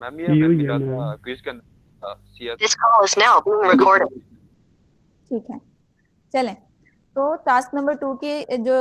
Ma'am ये हमें मिला था क्विज के अंदर CS। This call is now being recorded. ठीक है, चलें। तो टास्क नंबर 2 की जो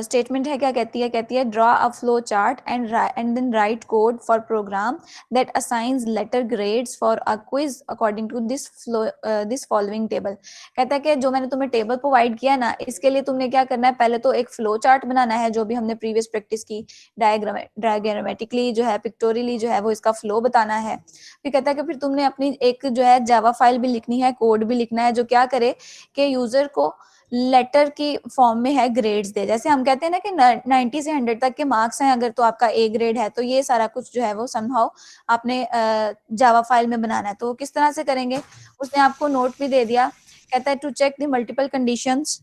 स्टेटमेंट है क्या कहती है? कहती है draw a flow chart and then write code for program that assigns letter grades for a quiz according to this following table. कहता है कि जो मैंने तुम्हें टेबल प्रोवाइड किया ना, इसके लिए तुमने क्या करना है, पहले तो एक फ्लो चार्ट बनाना है, जो भी हमने प्रीवियस प्रैक्टिस की, डायग्रामेटिकली जो है, पिक्टोरियली जो है वो इसका फ्लो बताना है। फिर कहता है कि फिर तुमने अपनी एक जो है जावा फाइल भी लिखनी है, कोड भी लिखना है, जो क्या करे कि यूजर को लेटर की फॉर्म में है ग्रेड्स दे। जैसे हम कहते हैं ना कि 90 से 100 तक के मार्क्स हैं अगर, तो आपका ए ग्रेड है, तो ये सारा कुछ जो है वो समहाउ आपने जावा फाइल में बनाना है। तो किस तरह से करेंगे, उसने आपको नोट भी दे दिया। कहता है to check the multiple conditions,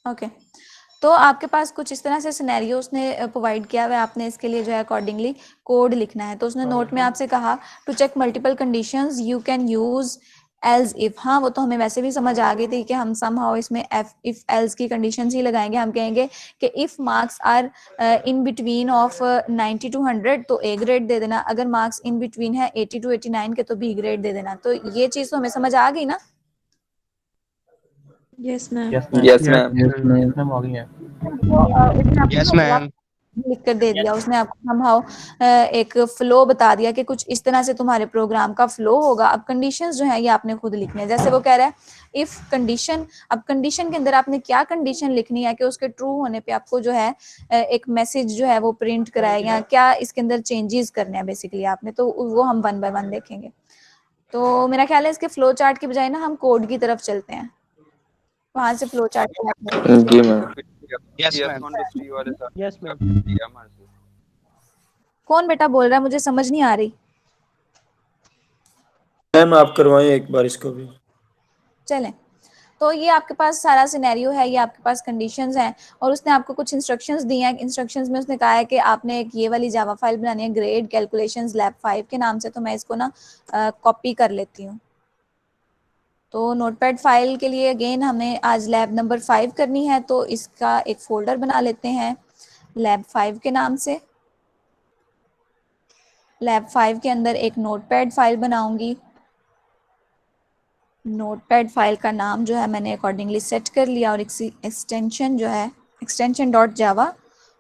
okay तो आपके पास कुछ इस तरह से सिनेरियो उसने प्रोवाइड किया हुआ है, आपने इसके लिए जो है अकॉर्डिंगली कोड लिखना है। तो उसने नोट में आपसे कहा to check multiple conditions you can use else if. हाँ, वो तो हमें वैसे भी समझ आ गई थी कि हम समहाउ इसमें इफ एल्स की कंडीशंस ही लगाएंगे। हम कहेंगे कि if marks are in between of 90 to 100 तो ए ग्रेड दे देना, अगर मार्क्स इन बिटवीन है 80 to 89 के तो बी ग्रेड दे देना। तो ये चीज तो हमें समझ आ गई ना? Yes, ma'am. Yes ma'am. Yes ma'am. लिख कर दे दिया उसने आपको, समहाउ एक फ्लो बता दिया कि कुछ इस तरह से तुम्हारे प्रोग्राम का फ्लो होगा। अब कंडीशंस जो है ये आपने खुद लिखने हैं। जैसे वो कह रहा है इफ कंडीशन, अब कंडीशन के अंदर आपने क्या कंडीशन लिखनी है कि उसके ट्रू होने पे आपको जो है एक मैसेज जो है वो प्रिंट कराएगा, क्या इसके अंदर चेंजेस करने हैं बेसिकली आपने, तो वो हम 1 by 1 देखेंगे। तो मेरा ख्याल है इसके फ्लो चार्ट की बजाय ना हम कोड की तरफ चलते हैं, वहां से फ्लो चार्ट जी ma'am. Yes ma'am. Yes ma'am. कौन बेटा बोल रहा है, मुझे समझ नहीं आ रही। मैम आप करवाएं एक बार इसको भी। चलें, तो ये आपके पास सारा सिनेरियो है, ये आपके पास कंडीशंस हैं और उसने आपको कुछ इंस्ट्रक्शंस दिए हैं। इंस्ट्रक्शंस में उसने कहा है कि आपने एक ये वाली जावा फाइल बनानी है, ग्रेड कैलकुलेशंस लैब 5 के नाम से। तो मैं इसको ना कॉपी कर लेती हूँ। तो नोटपैड फाइल के लिए अगेन हमें आज लैब नंबर 5 करनी है, तो इसका एक फोल्डर बना लेते हैं लैब 5 के नाम से। लैब 5 के अंदर एक नोटपैड फाइल बनाऊंगी। नोटपैड फाइल का नाम जो है मैंने अकॉर्डिंगली सेट कर लिया और एक्सटेंशन जो है एक्सटेंशन डॉट जावा।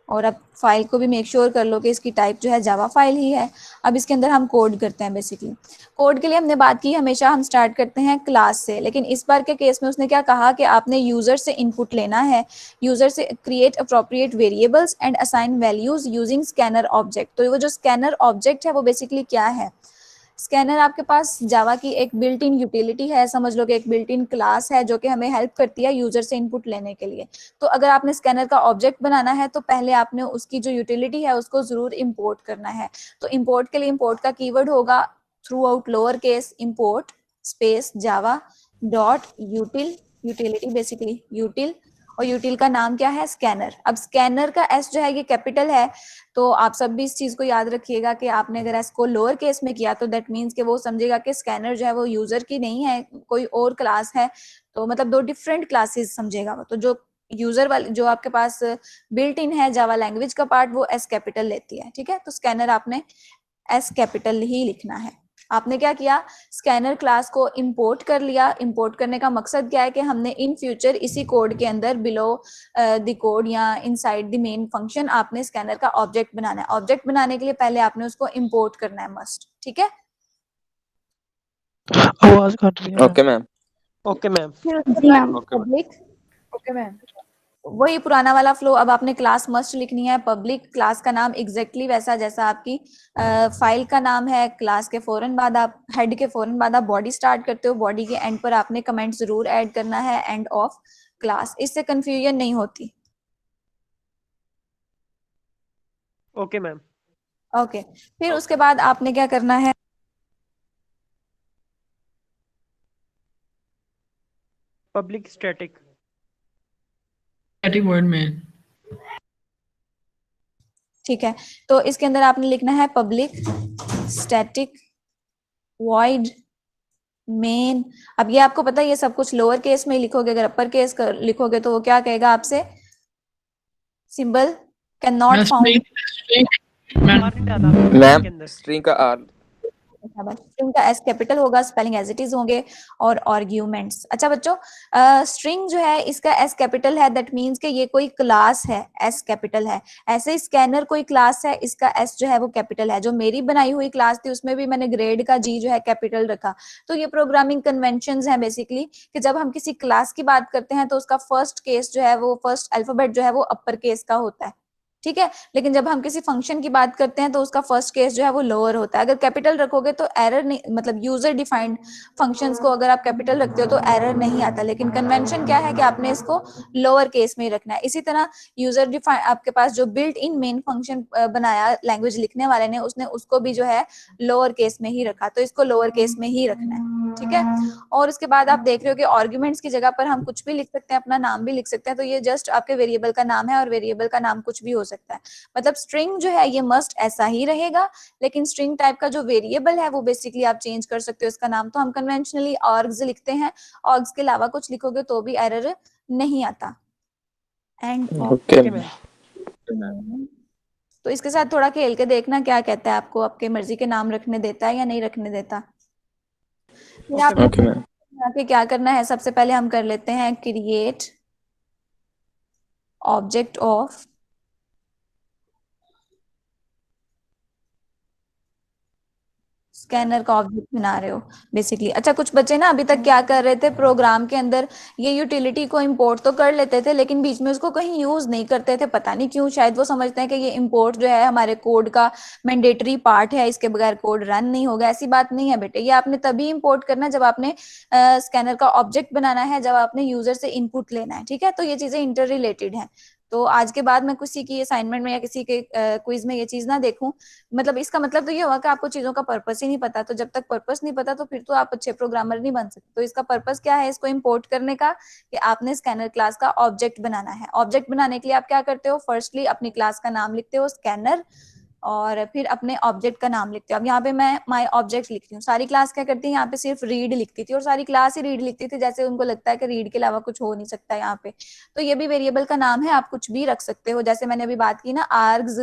और अब फाइल को भी मेक श्योर कर लो कि इसकी टाइप जो है जावा फाइल ही है। अब इसके अंदर हम कोड करते हैं। बेसिकली कोड के लिए हमने बात की, हमेशा हम स्टार्ट करते हैं क्लास से, लेकिन इस बार के केस में उसने क्या कहा कि आपने यूजर से इनपुट लेना है, यूजर से create appropriate variables and assign values using scanner object. तो वो जो स्कैनर ऑब्जेक्ट है वो बेसिकली क्या है? स्कैनर आपके पास जावा की एक बिल्ट इन यूटिलिटी है, समझ लो कि एक बिल्ट इन क्लास है जो कि हमें हेल्प करती है यूजर से इनपुट लेने के लिए। तो अगर आपने स्कैनर का ऑब्जेक्ट बनाना है तो पहले आपने उसकी जो यूटिलिटी है उसको जरूर इंपोर्ट करना है। तो इंपोर्ट के लिए इंपोर्ट का कीवर्ड होगा through out lower case import space Java dot utility, basically यूटिल, और यूटिल का नाम क्या है? स्कैनर। अब स्कैनर का एस जो है ये कैपिटल है, तो आप सब भी इस चीज को याद रखिएगा कि आपने अगर एस को लोअर केस में किया तो दैट मीन्स कि वो समझेगा कि स्कैनर जो है वो यूजर की नहीं है, कोई और क्लास है। तो मतलब 2 डिफरेंट क्लासेस समझेगा वो। तो जो यूजर वाले जो आपके पास बिल्ट इन है जावा लैंग्वेज का पार्ट, वो एस कैपिटल लेती है। ठीक है, तो स्कैनर आपने एस कैपिटल ही लिखना है। आपने क्या किया? स्कैनर क्लास को इंपोर्ट कर लिया। इंपोर्ट करने का मकसद क्या है कि हमने इन फ्यूचर इसी कोड के अंदर बिलो द कोड या इनसाइड द मेन फंक्शन आपने स्कैनर का ऑब्जेक्ट बनाना है। ऑब्जेक्ट बनाने के लिए पहले आपने उसको इंपोर्ट करना है, मस्ट। ठीक है, आवाज कट रही है। Okay ma'am. Okay ma'am. जी मैम। पब्लिक, ओके मैम, वही पुराना वाला फ्लो। अब आपने क्लास मस्ट लिखनी है पब्लिक, क्लास का नाम एग्जैक्टली वैसा जैसा आपकी फाइल का नाम है। क्लास के फौरन बाद आप हेड के फौरन बाद आप बॉडी स्टार्ट करते हो, बॉडी के एंड पर आपने कमेंट जरूर ऐड करना है, एंड ऑफ क्लास। इससे कंफ्यूजन नहीं होती। Okay ma'am. ओके, फिर उसके बाद आपने क्या करना है? पब्लिक स्टैटिक वर्ड में। ठीक है, तो इसके अंदर आपने लिखना है पब्लिक स्टैटिक वॉइड मेन। अब ये आपको पता है ये सब कुछ लोअर केस में ही लिखोगे, अगर अपर केस लिखोगे तो वो क्या कहेगा आपसे, symbol can not found. Ma'am string का आर स्ट्रिंग का एस कैपिटल होगा, स्पेलिंग एज इट इज होंगे, और आर्ग्यूमेंट्स। अच्छा बच्चों, स्ट्रिंग जो है इसका एस कैपिटल है, दैट मीन्स कि ये कोई क्लास है, एस कैपिटल है। ऐसे स्कैनर कोई क्लास है, इसका एस जो है वो कैपिटल है। जो मेरी बनाई हुई क्लास थी उसमें भी मैंने ग्रेड का जी जो है कैपिटल रखा। तो ये प्रोग्रामिंग कन्वेंशंस हैं बेसिकली, कि जब हम किसी क्लास की बात करते हैं तो उसका फर्स्ट केस जो है वो, फर्स्ट अल्फाबेट जो है वो अपर केस का होता है, ठीक है। लेकिन जब हम किसी फंक्शन की बात करते हैं तो उसका फर्स्ट केस जो है वो लोअर होता है। अगर कैपिटल रखोगे तो एरर नहीं, मतलब यूजर डिफाइंड फंक्शंस को अगर आप कैपिटल रखते हो तो एरर नहीं आता, लेकिन कन्वेंशन क्या है कि आपने इसको लोअर केस में ही रखना है। इसी तरह यूजर डिफाइंड, आपके पास जो बिल्ट इन मेन फंक्शन बनाया लैंग्वेज लिखने वाले ने, उसने उसको भी जो है लोअर केस में ही रखा, तो इसको लोअर केस में ही रखना है, ठीक है। और उसके बाद आप देख रहे हो कि आर्ग्यूमेंट्स की जगह पर हम कुछ भी लिख सकते हैं, अपना नाम भी लिख सकते हैं। तो ये जस्ट आपके वेरिएबल का नाम है, और वेरिएबल का नाम कुछ भी हो सकता है। मतलब स्ट्रिंग जो है ये मस्ट ऐसा ही रहेगा, लेकिन स्ट्रिंग टाइप का जो वेरिएबल है वो बेसिकली आप चेंज कर सकते हो इसका नाम। तो हम कन्वेंशनली आर्ग्स लिखते हैं, आर्ग्स के अलावा कुछ लिखोगे तो भी एरर नहीं आता। एंड ओके तो इसके साथ थोड़ा खेल के देखना क्या कहता है आपको, आपके मर्जी के नाम रखने देता है या नहीं रखने देता। फिर आपको ओके मैम। आके क्या करना है, सबसे पहले हम कर लेते हैं क्रिएट ऑब्जेक्ट ऑफ स्कैनर का ऑब्जेक्ट बना रहे हो बेसिकली। अच्छा कुछ बच्चे ना अभी तक क्या कर रहे थे, प्रोग्राम के अंदर ये यूटिलिटी को इंपोर्ट तो कर लेते थे लेकिन बीच में उसको कहीं यूज नहीं करते थे, पता नहीं क्यों। शायद वो समझते हैं कि ये इंपोर्ट जो है हमारे कोड का मैंडेटरी पार्ट है, इसके बगैर कोड रन नहीं होगा। ऐसी बात नहीं है बेटे, ये आपने तभी इंपोर्ट करना है जब आपने स्कैनर का ऑब्जेक्ट बनाना है, जब आपने यूजर से इनपुट लेना है, ठीक है। तो ये चीजें इंटर रिलेटेड है। तो आज के बाद मैं किसी की असाइनमेंट में या किसी के क्विज में ये चीज ना देखूं, मतलब इसका मतलब तो ये हुआ कि आपको चीजों का पर्पस ही नहीं पता। तो जब तक पर्पस नहीं पता तो फिर तो आप अच्छे प्रोग्रामर नहीं बन सकते। तो इसका पर्पस क्या है इसको इंपोर्ट करने का, कि आपने स्कैनर क्लास का ऑब्जेक्ट बनाना है। ऑब्जेक्ट बनाने के लिए आप क्या करते हो, फर्स्टली अपनी क्लास का नाम लिखते हो स्कैनर, और फिर अपने ऑब्जेक्ट का नाम लिखते हो। अब यहाँ पे मैं माय ऑब्जेक्ट लिखती हूँ। सारी क्लास क्या करती है, यहाँ पे सिर्फ रीड लिखती थी, और सारी क्लास ही रीड लिखती थी, जैसे उनको लगता है कि रीड के अलावा कुछ हो नहीं सकता यहाँ पे। तो ये भी वेरिएबल का नाम है, आप कुछ भी रख सकते हो। जैसे मैंने अभी बात की ना आर्ग्स,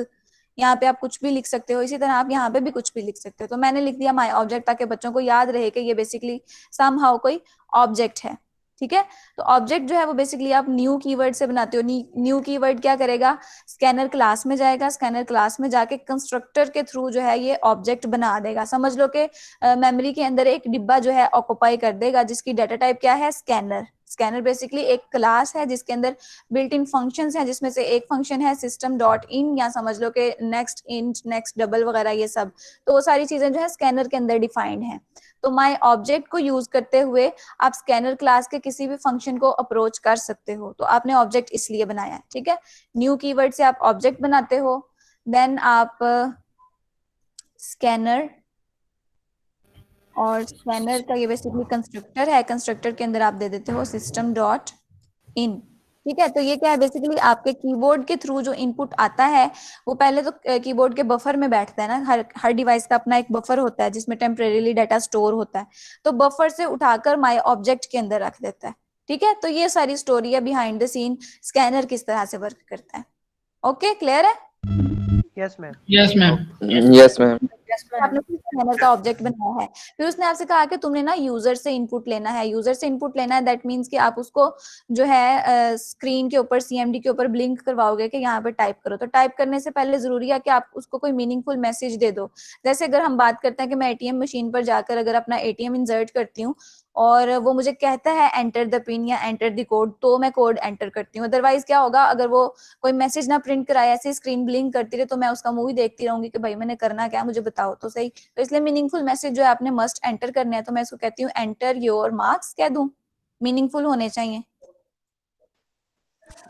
यहाँ पे आप कुछ भी लिख सकते हो, इसी तरह आप यहाँ पे भी कुछ भी लिख सकते हो। तो मैंने लिख दिया माय ऑब्जेक्ट, ताकि बच्चों को याद रहे कि ये बेसिकली समहाउ कोई ऑब्जेक्ट है, ठीक है। तो ऑब्जेक्ट जो है वो बेसिकली आप न्यू कीवर्ड से बनाते हो। न्यू कीवर्ड क्या करेगा, स्कैनर क्लास में जाएगा, स्कैनर क्लास में जाके कंस्ट्रक्टर के थ्रू जो है ये ऑब्जेक्ट बना देगा। समझ लो कि मेमोरी के अंदर एक डिब्बा जो है ऑक्युपाई कर देगा, जिसकी डाटा टाइप क्या है, स्कैनर। स्कैनर बेसिकली एक क्लास है जिसके अंदर बिल्ट इन फंक्शंस हैं, जिसमें से एक फंक्शन है सिस्टम डॉट इन, या समझ लो कि नेक्स्ट इंट, नेक्स्ट डबल वगैरह ये सब। तो वो सारी चीजें जो है स्कैनर के अंदर डिफाइंड है। तो माय ऑब्जेक्ट को यूज करते हुए आप स्कैनर क्लास के किसी भी फंक्शन को अप्रोच कर सकते हो। तो आपने ऑब्जेक्ट इसलिए बनाया है, ठीक है। न्यू कीवर्ड से आप ऑब्जेक्ट बनाते हो, देन आप स्कैनर, और स्कैनर का ये बेसिकली कंस्ट्रक्टर है, कंस्ट्रक्टर के अंदर आप दे देते हो सिस्टम डॉट इन, ठीक है। तो ये क्या है, बेसिकली आपके कीबोर्ड के थ्रू जो इनपुट आता है वो पहले तो कीबोर्ड के बफर में बैठता है ना। हर डिवाइस का अपना एक बफर होता है जिसमें टेम्परेरीली डाटा स्टोर होता है। तो बफर से उठाकर माय ऑब्जेक्ट के अंदर रख देता है, ठीक है। तो ये सारी स्टोरी है बिहाइंड द सीन, स्कैनर किस तरह से वर्क करता है। ओके, क्लियर है? Yes ma'am. Yes, ma'am. Yes ma'am. आपने स्कैनर का ऑब्जेक्ट बनाया है, फिर उसने आपसे कहा कि तुमने ना यूजर से इनपुट लेना है। यूजर से इनपुट लेना है, दैट मींस कि आप उसको जो है स्क्रीन के ऊपर, सीएमडी के ऊपर ब्लिंक करवाओगे कि यहाँ पे टाइप करो। तो टाइप करने से पहले जरूरी है कि आप उसको कोई मीनिंगफुल मैसेज दे दो। जैसे अगर हम बात करते हैं कि मैं एटीएम मशीन पर जाकर अगर अपना एटीएम इंसर्ट करती हूँ और वो मुझे कहता है एंटर द पिन या एंटर द कोड, तो मैं कोड एंटर करती हूँ। अदरवाइज क्या होगा, अगर वो कोई मैसेज ना प्रिंट कराए, ऐसे स्क्रीन ब्लिंक करती रहे, तो मैं उसका मूवी देखती रहूंगी कि भाई मैंने करना क्या, मुझे बताओ तो सही। तो इसलिए मीनिंगफुल मैसेज जो है आपने मस्ट एंटर करने हैं। तो मैं इसको कहती हूँ एंटर योर मार्क्स, कह दूं, मीनिंगफुल होने चाहिए,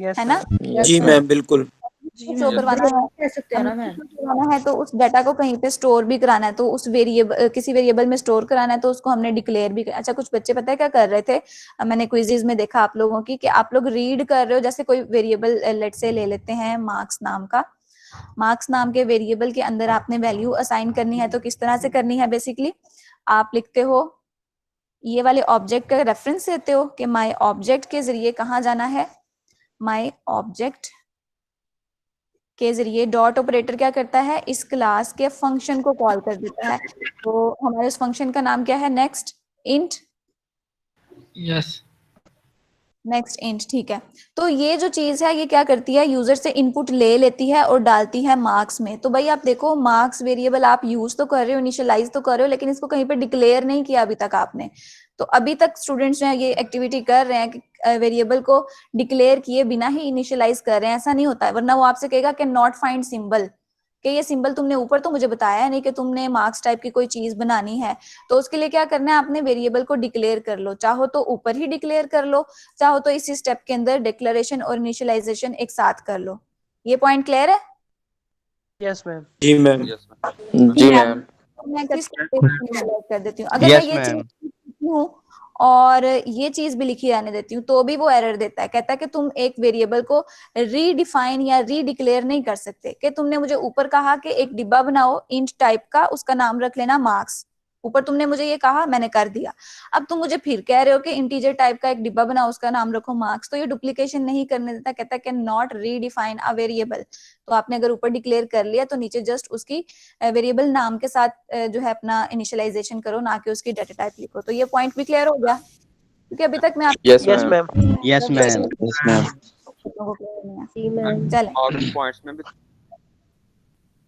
यस है ना। जी मैम बिल्कुल। शो करवाना है, कह सकते हो ना मैम, करवाना है तो उस डाटा को कहीं पे स्टोर भी कराना है, तो उस वेरिएबल, किसी वेरिएबल में स्टोर कराना है, तो उसको हमने डिक्लेयर भी अच्छा कुछ बच्चे पता है क्या कर रहे थे, मैंने क्विज़ेस में देखा आप लोगों की, कि आप लोग रीड कर रहे हो, जैसे कोई वेरिएबल लेट से ले लेते हैं मार्क्स नाम का, मार्क्स नाम के वेरिएबल के अंदर आपने वैल्यू असाइन करनी है तो किस तरह से करनी है? बेसिकली आप लिखते हो, ये वाले ऑब्जेक्ट का रेफरेंस देते हो कि माय ऑब्जेक्ट के जरिए कहाँ जाना है, माय ऑब्जेक्ट के जरिए डॉट ऑपरेटर क्या करता है, इस क्लास के फंक्शन को कॉल कर देता है। तो हमारे उस फंक्शन का नाम क्या है? Next int. Yes next int, ठीक है। तो ये जो चीज है ये क्या करती है, यूजर से इनपुट ले लेती है और डालती है मार्क्स में। तो भाई आप देखो, मार्क्स वेरिएबल आप यूज तो कर रहे हो, इनिशियलाइज तो कर रहे हो, लेकिन इसको कहीं पे डिक्लेयर नहीं किया अभी तक आपने। तो अभी तक स्टूडेंट्स जो है ये एक्टिविटी कर रहे हैं कि वेरिएबल को डिक्लेयर किए बिना ही इनिशियलाइज कर रहे हैं। ऐसा नहीं होता है, वरना वो आपसे कहेगा कि नॉट फाइंड सिंबल, कि ये सिंबल तुमने ऊपर तो मुझे बताया है नहीं कि तुमने मार्क्स टाइप की कोई चीज बनानी है। तो उसके लिए क्या करना है, आपने वेरिएबल को डिक्लेयर कर लो, चाहो तो ऊपर ही डिक्लेयर कर लो, चाहो तो इसी स्टेप के अंदर डिक्लेरेशन और इनिशियलाइजेशन एक साथ कर लो। ये पॉइंट क्लियर है? Yes, ma'am. जी मैम। जी मैम। मैं किस कर देती हूँ, अगर मैं यस ये मैम चीज हूँ और ये चीज भी लिखी रहने देती हूँ तो भी वो एरर देता है, कहता है कि तुम एक वेरिएबल को रीडिफाइन या रीडिक्लेयर नहीं कर सकते। कि तुमने मुझे ऊपर कहा कि एक डिब्बा बनाओ इंट टाइप का, उसका नाम रख लेना मार्क्स, ऊपर तुमने मुझे ये कहा, मैंने कर दिया। अब तुम मुझे फिर कह रहे हो कि इंटीजर टाइप का एक डिब्बा बनाओ, उसका नाम रखो मार्क्स, तो ये डुप्लीकेशन नहीं करने देता, कहता है कि नॉट रीडिफाइन अ वेरिएबल। तो आपने अगर ऊपर डिक्लेयर कर लिया तो नीचे जस्ट उसकी वेरिएबल नाम के साथ जो है अपना इनिशियलाइजेशन करो, ना कि उसकी डाटा टाइप लिखो। तो ये पॉइंट भी क्लियर हो गया, क्योंकि अभी तक मैं yes Yes, ma'am. ma'am. Yes ma'am yes ma'am. चले। और पॉइंट्स में भी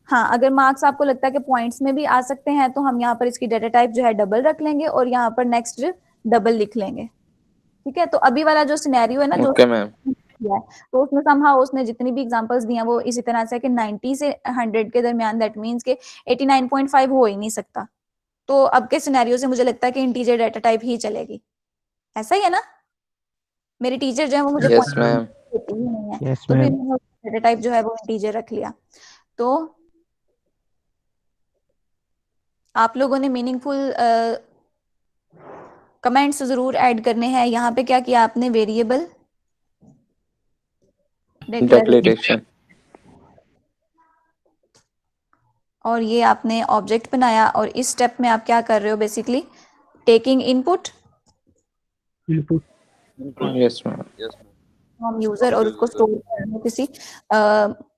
हाँ, अगर मार्क्स आपको लगता है कि पॉइंट्स में भी आ सकते हैं तो हम यहाँ पर इसकी डाटा टाइप जो है डबल रख लेंगे और यहाँ पर नेक्स्ट डबल लिख लेंगे। ठीक है, तो अभी वाला जो सिनेरियो है ना, जो ओके मैम। किया है, तो उसमें समहाउ उसने जितनी भी एग्जांपल्स दी हैं वो इसी तरह से कि 90 से 100 के दरमियान, दैट मींस के 89.5 हो ही नहीं सकता। तो अब के सिनेरियो से मुझे लगता है कि इंटीजर डाटा टाइप ही चलेगी। ऐसा ही है ना? मेरी टीचर जो है वो मुझे यस मैम। देती ही नहीं है, यस तो फिर मैम। मैंने डाटा टाइप जो है वो इंटीजर रख लिया। तो आप लोगों ने मीनिंगफुल कमेंट्स जरूर ऐड करने हैं। यहाँ पे क्या किया आपने, वेरिएबल डिक्लेरेशन। और ये आपने ऑब्जेक्ट बनाया, और इस स्टेप में आप क्या कर रहे हो, basically taking input yes ma'am. From user और उसको स्टोर करना किसी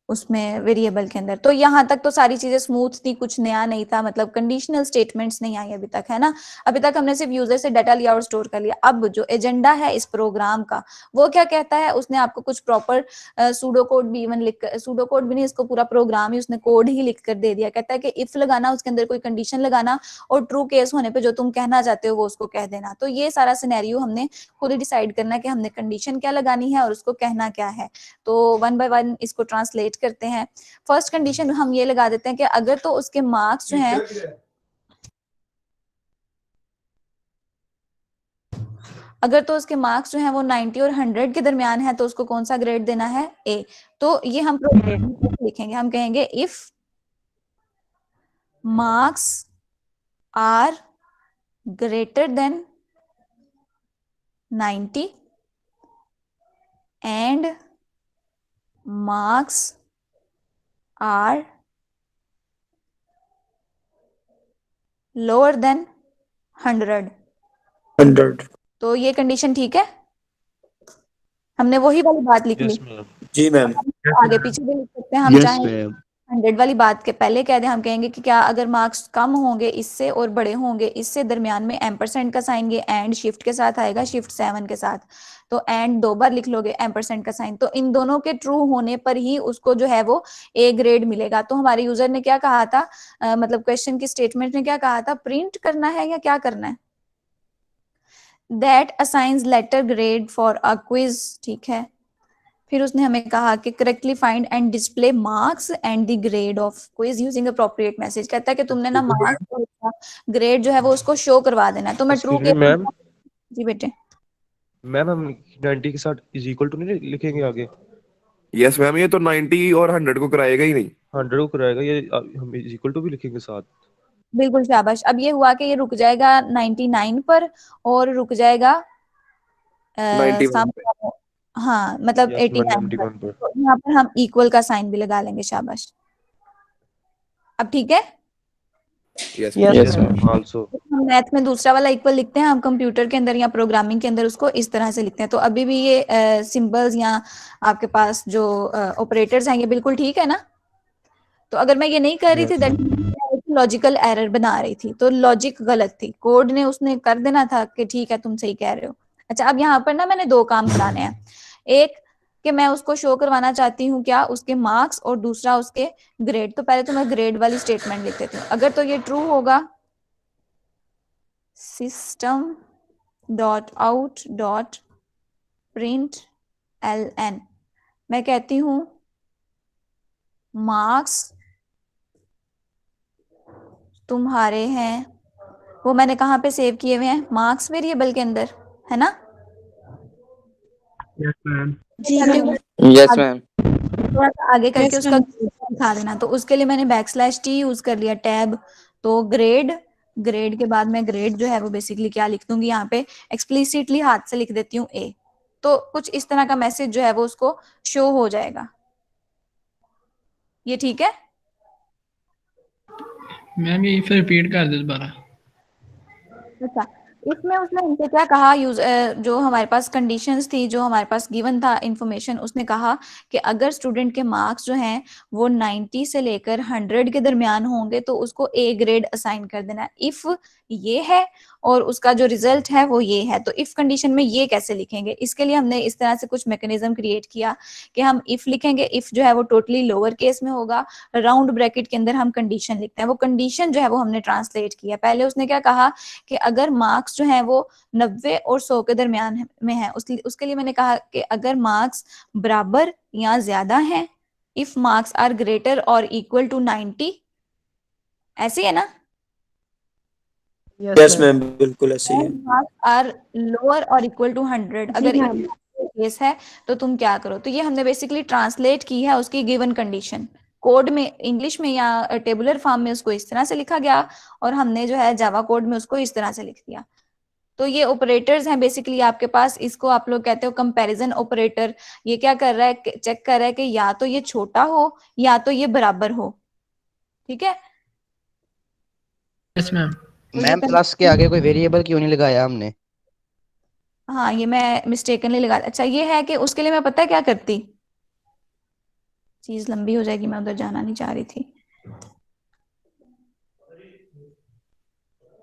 उसमें वेरिएबल के अंदर। तो यहाँ तक तो सारी चीजें स्मूथ थी, कुछ नया नहीं था, मतलब कंडीशनल स्टेटमेंट्स नहीं आई अभी तक, है ना? अभी तक हमने सिर्फ यूजर से डाटा लिया और स्टोर कर लिया। अब जो एजेंडा है इस प्रोग्राम का वो क्या कहता है, उसने आपको कुछ प्रॉपर सूडो कोड भी इवन लिख कर, सूडो कोड भी नहीं, इसको पूरा प्रोग्राम ही उसने कोड ही लिख कर दे दिया। कहता है कि इफ लगाना, उसके अंदर कोई कंडीशन लगाना, और ट्रू केस होने पे जो तुम कहना चाहते हो वो उसको कह देना। तो ये सारा सिनेरियो हमने खुद ही डिसाइड करना है कि हमने कंडीशन क्या लगानी है और उसको कहना क्या है। तो वन बाय वन इसको ट्रांसलेट करते हैं। फर्स्ट कंडीशन हम ये लगा देते हैं कि अगर तो उसके मार्क्स जो हैं, अगर तो उसके मार्क्स जो हैं वो 90 और 100 के दरमियान है तो उसको कौन सा ग्रेड देना है, ए। तो ये हम लिखेंगे, हम कहेंगे if marks are greater than 90 and marks are lower than 100। 100। तो ये कंडीशन ठीक है, हमने वही वाली बात लिख ली। जी मैम। आगे पीछे भी लिख सकते हैं हम, यस चाहे मैम। 100 वाली बात के पहले कह दें, हम कहेंगे कि क्या अगर मार्क्स कम होंगे इससे और बड़े होंगे इससे, दरमियान में एम्परसेंड का साइन, ये एंड शिफ्ट के साथ आएगा, शिफ्ट 7 के साथ। तो एंड 2 बार लिख लोगे, एम्परसेंड का साइन, तो इन दोनों के ट्रू होने पर ही उसको जो है वो ए ग्रेड मिलेगा। तो हमारे यूजर ने क्या कहा था, मतलब क्वेश्चन की स्टेटमेंट ने क्या कहा था, प्रिंट करना है या क्या करना है, that assigns letter grade for a quiz. ठीक है, फिर उसने हमें कहा कि correctly find and display marks and the grade of quiz using appropriate message. कहता है कि तुमने ना मार्क्स और ग्रेड जो है वो उसको शो करवा देना है। तो मैं ट्रू के, मैम जी बेटे, मैम हम 90 के साथ इज इक्वल टू नहीं लिखेंगे आगे? यस मैम, ये तो 90 और 100 को कराएगा ही नहीं। 100 को कराएगा, ये हम इज इक्वल टू भी लिखेंगे साथ। बिल्कुल शाबाश। अब ये हुआ कि ये रुक जाएगा 99 पर और रुक जाएगा 91 पे। हाँ मतलब यस मैम 89 पर। 91 पर। तो यहाँ पर हम इक्वल का साइन भी लगा लेंगे, शाबाश। अब ठीक है, yes Yes, Yes, ma'am. ma'am. Also हम मैथ में दूसरा वाला इक्वल लिखते हैं, हम कंप्यूटर के अंदर या प्रोग्रामिंग के अंदर उसको इस तरह से लिखते हैं। तो अभी भी ये सिंबल्स या आपके पास जो ऑपरेटर्स हैं ये बिल्कुल ठीक है ना? तो अगर मैं ये नहीं कर रही थी, दैट लॉजिकल एरर बना रही थी, तो लॉजिक गलत थी, कोड ने उसने कर देना था कि ठीक है तुम सही कह रहे हो। अच्छा, अब यहाँ पर ना मैंने दो काम कराने हैं। एक कि मैं उसको शो करवाना चाहती हूँ क्या, उसके मार्क्स, और दूसरा उसके ग्रेड। तो पहले तो मैं ग्रेड वाली स्टेटमेंट लिख देती हूँ। अगर तो ये ट्रू होगा, system dot out dot print ln, मैं कहती हूँ मार्क्स तुम्हारे हैं, वो मैंने कहाँ पे सेव किए हुए हैं, मार्क्स वेरिएबल के अंदर, है ना? Yes, ma'am. Yes, ma'am. थोड़ा सा आगे करके उसका दिखा देना। तो उसके लिए मैंने \t यूज कर लिया, टैब। तो ग्रेड, ग्रेड के बाद मैं ग्रेड जो है वो बेसिकली क्या लिख दूंगी यहाँ पे, एक्सप्लिसिटली हाथ से लिख देती हूँ A। तो कुछ इस तरह का मैसेज जो है वो उसको शो हो जाएगा। ये ठीक है? मैम ये फिर रिपीट कर दे दोबारा। अच्छा, इसमें उसने हमसे क्या कहा, जो हमारे पास कंडीशंस थी, जो हमारे पास गिवन था इंफॉर्मेशन, उसने कहा कि अगर स्टूडेंट के मार्क्स जो हैं वो 90 से लेकर 100 के दरमियान होंगे तो उसको A ग्रेड असाइन कर देना है। इफ ये है और उसका जो रिजल्ट है वो ये है, तो इफ कंडीशन में ये कैसे लिखेंगे, इसके लिए हमने इस तरह से कुछ मैकेनिज्म क्रिएट किया कि हम इफ लिखेंगे। इफ जो है वो टोटली लोअर केस में होगा, राउंड ब्रैकेट के अंदर हम कंडीशन लिखते हैं। वो कंडीशन जो है वो हमने ट्रांसलेट किया। पहले उसने क्या कहा कि अगर मार्क्स जो है वो 90 और 100 के दरमियान में है, उसके लिए मैंने कहा कि अगर मार्क्स बराबर या ज्यादा हैं, इफ मार्क्स आर ग्रेटर और इक्वल टू 90, ऐसे है ना? Yes, ma'am. बिल्कुल ऐसे ही है. मार्क्स आर लोअर और इक्वल टू 100, अगर केस है तो तुम क्या करो। तो ये हमने बेसिकली ट्रांसलेट की है उसकी गिवन कंडीशन, कोड में इंग्लिश में या टेबुलर फॉर्म में उसको इस तरह से लिखा गया, और हमने जो है जावा कोड में उसको इस तरह से लिख दिया। तो ये ऑपरेटर्स हैं बेसिकली आपके पास, इसको आप लोग कहते हो कंपैरिजन ऑपरेटर। ये क्या कर रहा है, चेक कर रहा है कि या तो ये छोटा हो या तो ये बराबर हो। ठीक है? Yes, ma'am. मैम प्लस के आगे कोई वेरिएबल क्यों नहीं लगाया हमने? हाँ, ये मैं मिस्टेकनली लगा। अच्छा, ये है कि उसके लिए मैं पता है क्या करती, चीज लंबी हो जाएगी, मैं उधर जाना नहीं चाह रही थी।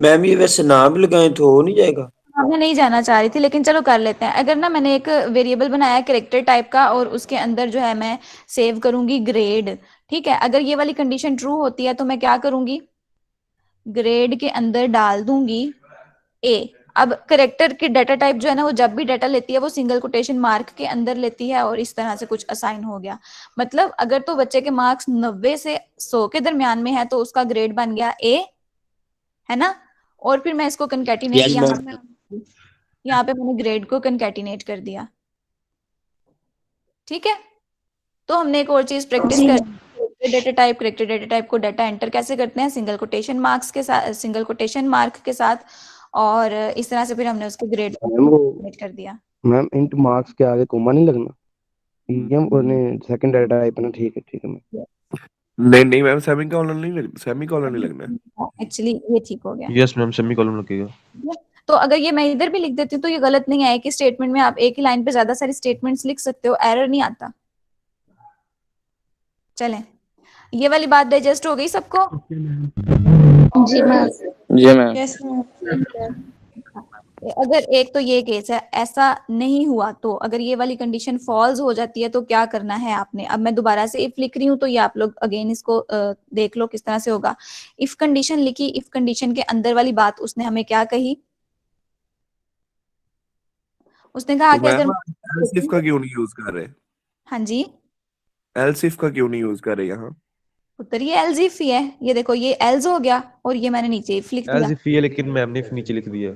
मैम ये वैसे नाम लगाए तो हो नहीं जाएगा? मैं नहीं जाना चाह रही थी, लेकिन चलो कर लेते हैं। अगर ना मैंने एक वेरिएबल बनाया कैरेक्टर टाइप का, और उसके अंदर जो है मैं सेव करूंगी ग्रेड। ठीक है, अगर ये वाली कंडीशन ट्रू होती है तो मैं क्या करूंगी, ग्रेड के अंदर डाल दूंगी A। अब करेक्टर की डाटा टाइप जो है ना, वो जब भी डाटा लेती है वो सिंगल कोटेशन मार्क के अंदर लेती है, और इस तरह से कुछ असाइन हो गया। मतलब अगर तो बच्चे के मार्क्स 90 से 100 के दरमियान में है तो उसका ग्रेड बन गया A, है ना? और फिर मैं इसको कंकैटिनेट, Yes, यहाँ पे मैंने ग्रेड को कंकैटिनेट कर दिया। ठीक है? तो हमने एक और चीज प्रैक्टिस कर, करेक्टर डेटा टाइप को डाटा एंटर कैसे करते हैं, सिंगल कोटेशन मार्क्स के साथ, सिंगल कोटेशन मार्क के साथ, और इस तरह से फिर हमने उसके ग्रेड को कर दिया। मैम इंट मार्क्स के आगे कोमा नहीं लगना, ये और सेकंड डाटा टाइप ना। ठीक है मैम। नहीं नहीं मैम, सेमी कॉलन नहीं लगना है। एक्चुअली ये ठीक हो गया। यस मैम सेमीकोलन लगेगा। तो अगर ये मैं इधर भी लिख देती हूँ तो ये गलत नहीं है कि स्टेटमेंट में आप एक ही लाइन पे ज्यादा सारी स्टेटमेंट्स लिख सकते हो, एरर नहीं आता। चलें, ये वाली बात डाइजेस्ट हो गई सबको? Okay, ma'am. जी मैम. अगर एक तो ये केस है, ऐसा नहीं हुआ तो अगर ये वाली कंडीशन फॉल्स हो जाती है तो क्या करना है आपने। अब मैं दोबारा से इफ लिख रही हूँ, तो ये आप लोग अगेन इसको देख लो किस तरह से होगा। इफ कंडीशन लिखी, इफ कंडीशन के अंदर वाली बात उसने हमें क्या कही, उसने कहा तो कि मैम अगर एल्स इफ का क्यों नहीं यूज कर रहे? हाँ जी एल्स इफ का क्यों नहीं यूज कर रहे यहाँ? पुत्र, ये एल्स इफ ही है। ये देखो, ये एल्स हो गया और ये मैंने नीचे इफ लिख दिया। एज इफ ये, लेकिन मैम ने नीचे लिख दिया।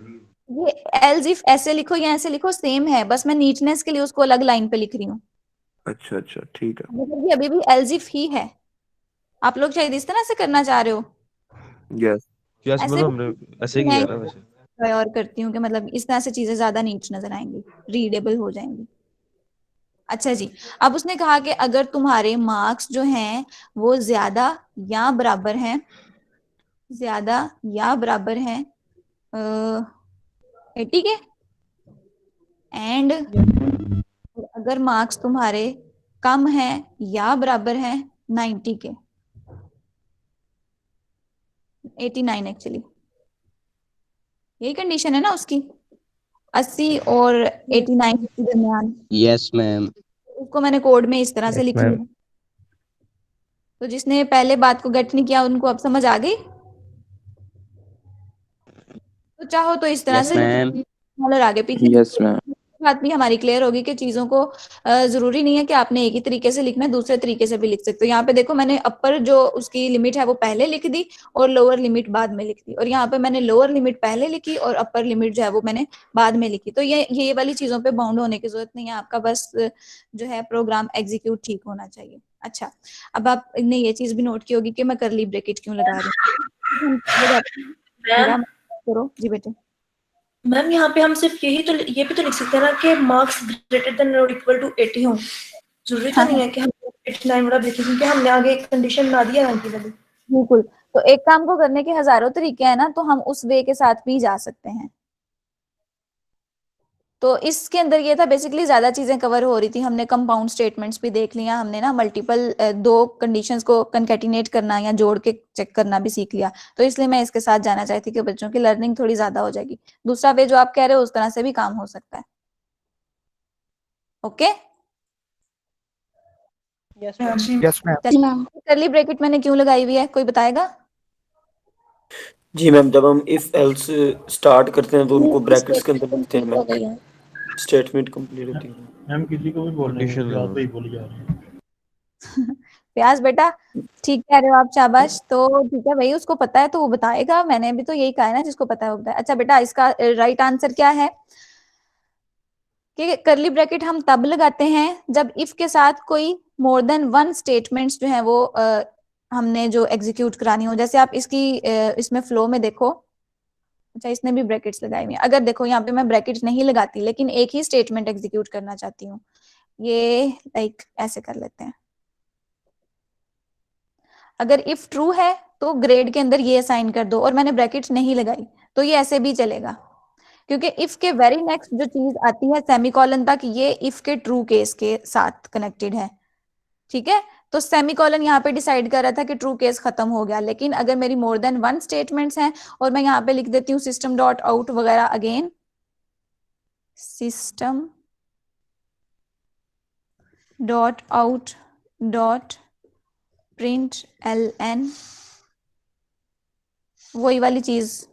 ये एल्स इफ ऐसे लिखो या ऐसे लिखो सेम है, बस मैं नीटनेस के लिए उसको अलग लाइन पे लिख रही हूँ। अच्छा ठीक है। मतलब ये अभी भी एल्स इफ ही है। आप लोग शायद इस तरह से करना चाह रहे हो। यस यस ऐसे मतलब हमने ऐसे किया ना वैसे। मैं और करती हूँ कि मतलब इस तरह से चीजें ज्यादा नीट नजर आएंगी, रीडेबल हो जाएंगी। अच्छा जी, अब उसने कहा कि अगर तुम्हारे मार्क्स जो हैं वो ज्यादा या बराबर हैं, ज्यादा या बराबर हैं 80 के, एंड अगर मार्क्स तुम्हारे कम हैं या बराबर हैं 90 के, 89 एक्चुअली, यही कंडीशन है ना उसकी, 80 और 89 के दरमियान। Yes ma'am. उसको मैंने कोड में इस तरह से Yes, लिखी ma'am. है। तो जिसने पहले बात को गेट नहीं किया उनको अब समझ आ गई। तो चाहो तो इस तरह यस से मैम। और आगे पीछे Yes, ma'am. बात भी हमारी क्लियर होगी कि चीजों को जरूरी नहीं है कि आपने एक ही तरीके से लिखना है, दूसरे तरीके से भी लिख सकते हो। यहाँ पे देखो मैंने अपर जो उसकी लिमिट है वो पहले लिख दी और लोअर लिमिट बाद में लिख दी, और यहाँ पे मैंने लोअर लिमिट पहले लिखी और अपर लिमिट जो है वो मैंने बाद में लिखी। तो ये वाली चीजों पे बाउंड होने की जरूरत नहीं है, आपका बस जो है प्रोग्राम एग्जीक्यूट ठीक होना चाहिए। अच्छा, अब आपने ये चीज भी नोट की होगी कि मैं करली ब्रैकेट क्यों लगा रही हूँ। करो जी बेटे। मैम यहाँ पे हम सिर्फ यही तो ये भी तो लिख सकते हैं ना कि मार्क्स ग्रेटर देन और इक्वल टू 80 हो। जरूरी तो नहीं है कि हम 89 वाला लिखें, क्योंकि हमने आगे एक कंडीशन बना दिया 90 वाली। बिल्कुल, तो एक काम को करने के हजारों तरीके हैं ना, तो हम उस वे के साथ भी जा सकते हैं। तो इसके अंदर ये था बेसिकली, ज्यादा चीजें कवर हो रही थी, हमने कंपाउंड स्टेटमेंट्स भी देख लिया, हमने ना मल्टीपल दो कंडीशंस को कंकैटिनेट करना या जोड़ के चेक करना भी सीख लिया। तो इसलिए मैं इसके साथ जाना चाहती कि बच्चों की लर्निंग थोड़ी ज्यादा हो जाएगी। दूसरा वे जो आप कह रहे हो उस तरह से भी काम हो सकता है। Okay, Yes, ma'am. Yes, ma'am. करली ब्रैकेट मैंने क्यों लगाई हुई है, कोई बताएगा? जी मैम, जब हम इफ एल्स स्टार्ट करते हैं तो उनको ब्रैकेट्स के अंदर लिखते हैं मैम, स्टेटमेंट कंप्लीट होती है। मैम किसी को भी बोल रहे Condition, हैं, आप ही बोली जा रहे हैं। प्याज बेटा ठीक कह रहे हो आप, शाबाश। तो ठीक है भाई, उसको पता है तो वो बताएगा, मैंने भी तो यही कहा है ना, जिसको पता है वो बताए। अच्छा बेटा, इसका राइट आंसर क्या है कि करली ब्रैकेट हम तब लगाते हैं जब इफ के साथ कोई मोर देन वन स्टेटमेंट्स जो है वो हमने जो एग्जीक्यूट करानी हो। जैसे आप इसकी इसमें फ्लो में देखो, अच्छा इसने भी ब्रैकेट्स लगाई हुई है। अगर देखो यहाँ पे मैं ब्रैकेट्स नहीं लगाती लेकिन एक ही स्टेटमेंट एग्जीक्यूट करना चाहती हूँ, ये लाइक ऐसे कर लेते हैं। अगर इफ ट्रू है तो ग्रेड के अंदर ये असाइन कर दो, और मैंने ब्रैकेट्स नहीं लगाई तो ये ऐसे भी चलेगा, क्योंकि इफ के वेरी नेक्स्ट जो चीज आती है सेमीकोलन तक, ये इफ के ट्रू केस के साथ कनेक्टेड है। ठीक है, तो सेमीकोलन यहाँ पे डिसाइड कर रहा था कि ट्रू केस खत्म हो गया। लेकिन अगर मेरी मोर देन वन स्टेटमेंट्स हैं और मैं यहाँ पे लिख देती हूँ सिस्टम डॉट आउट वगैरह, again system dot out dot print ln, वही वाली चीज